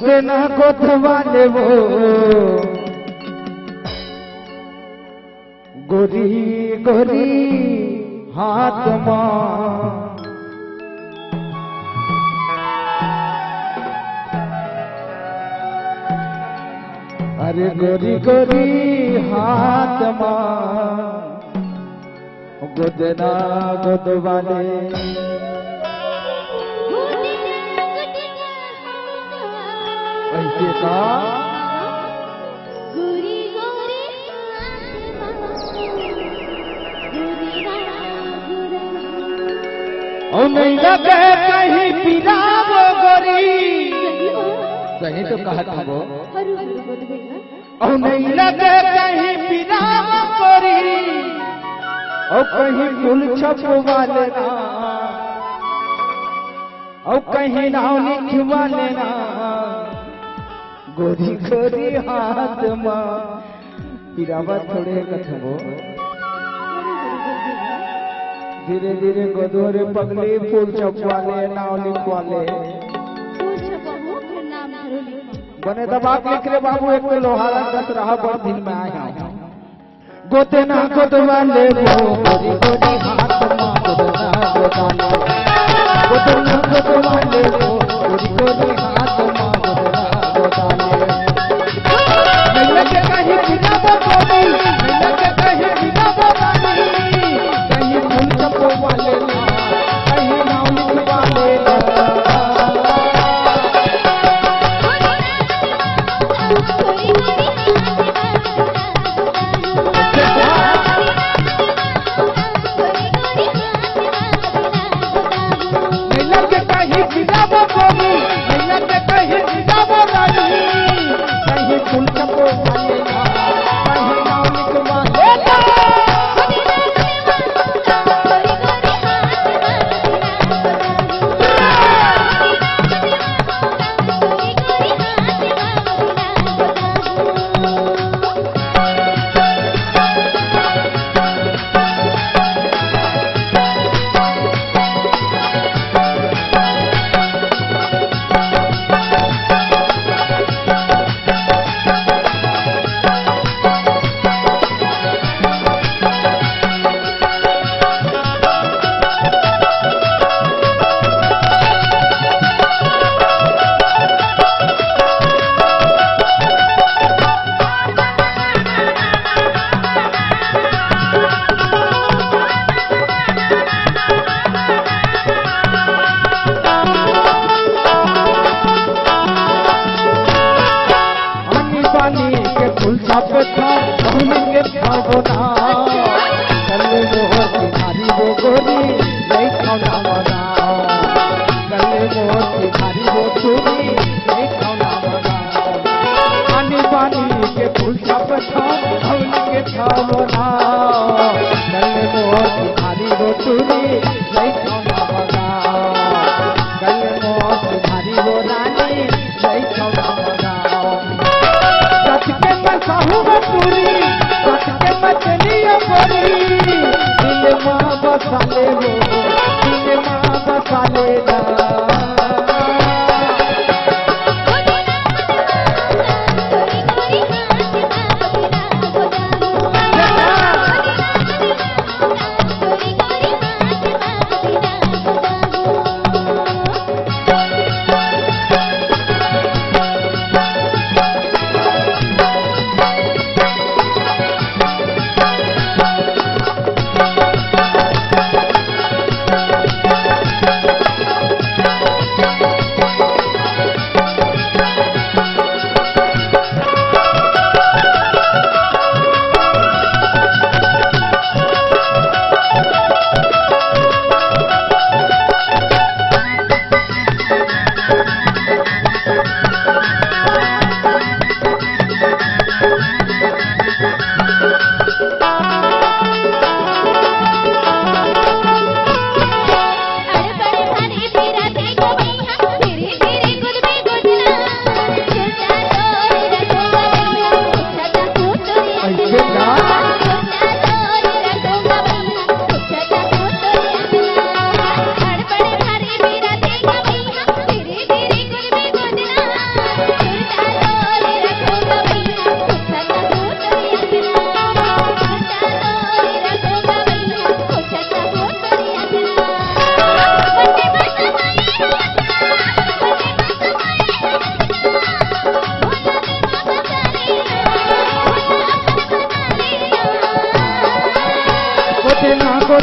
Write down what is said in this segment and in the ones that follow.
गोतना गोतवाले वो गोरी गोरी हाथ मां अरे गोरी गोरी हाथ मां गोदना गोदवाले ऐसे का और नहीं लगे कहीं पिरावो गोरी कहीं तो कहा था वो और नहीं लगे कहीं पिरावो गोरी और कहीं फूल छपवा लेना और कहीं नाव लिखवा लेना गोरी गोरी हाथ मां पिरावा थोड़े कथबो धीरे धीरे गोदोरे पगली फूल छपवाले नाव लिखवाले बने दबाक लिख रे बाबू एक लोहारा कस रहा बड़ दिन में आया गोते ना गोदवाले वो गोरी गोरी हाथ मां गोदना गोदाले गोते ना गोदवाले वो गोरी गोरी हाथ मां गोदना गोदाले नहीं लगे कहीं बिना बोली नहीं लगे कहीं बिना बोली कहीं फूल छपवाले ना कहीं नाव लिखवाले ना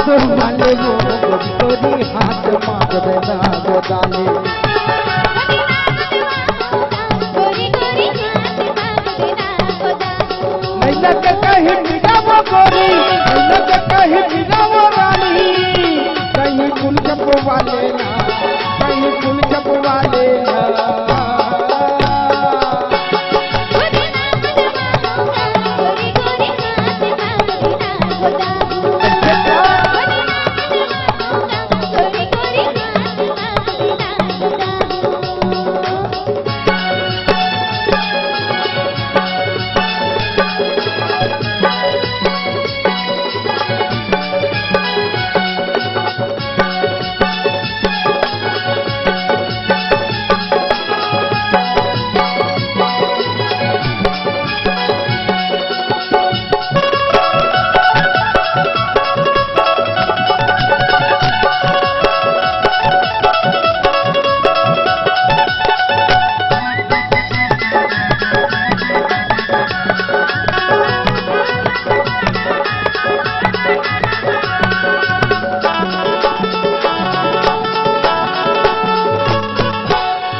गोद वाले वो गोरी हाथ मांगवे ना गोदाले नैना के कहीं बिना वो गोरी नैना के कहीं बिना वो रानी कहीं फूल छपवा लेना कहीं फूल छपवा लेना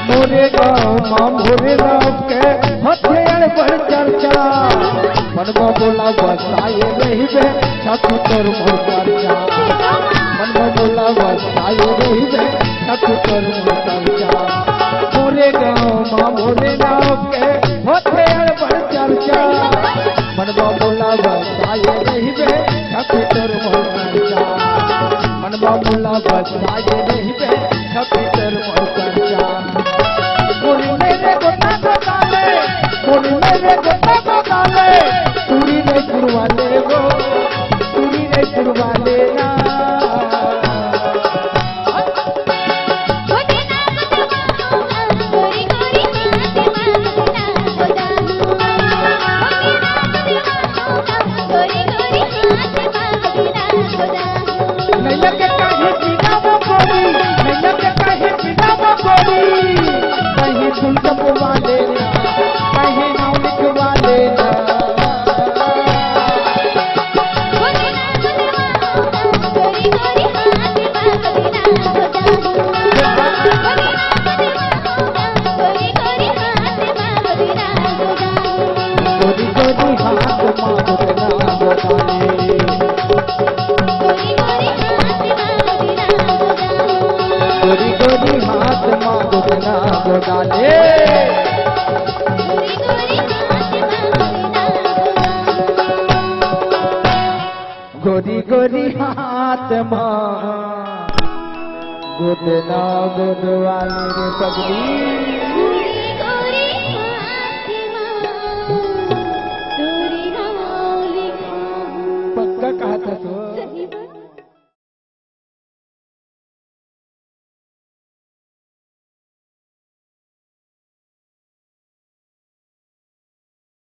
मोरे गाँव के हथियार पर चर्चा मनवा बोला बसाए रही बे छतु तोर मोर चर्चा मनवा बोला बसाए रही बे छतु तोर मोर चर्चा मोरे गाँव के हथियार पर चर्चा मनवा बोला बसाए रही बे छतु तोर मोर चर्चा मनवा बोला बसाए रही बे छतु तोर मोर चर्चा गोरी मेरे गोता गोताले पूरी ने गुरवा ले वो पूरी ने गुरवा लेना नैना के कहीं बिना वो गोरी नैना के कहीं बिना वो गोरी कहीं फूल छपवा लेना कहीं नाम लिखवा लेना गोरी गोरी हाथ मांगवे ना गोदाले गोरी गोरी हाथ मांगवे ना गोदाले गोरी गोरी हाथ मां गोदना गोदवाले रे पगली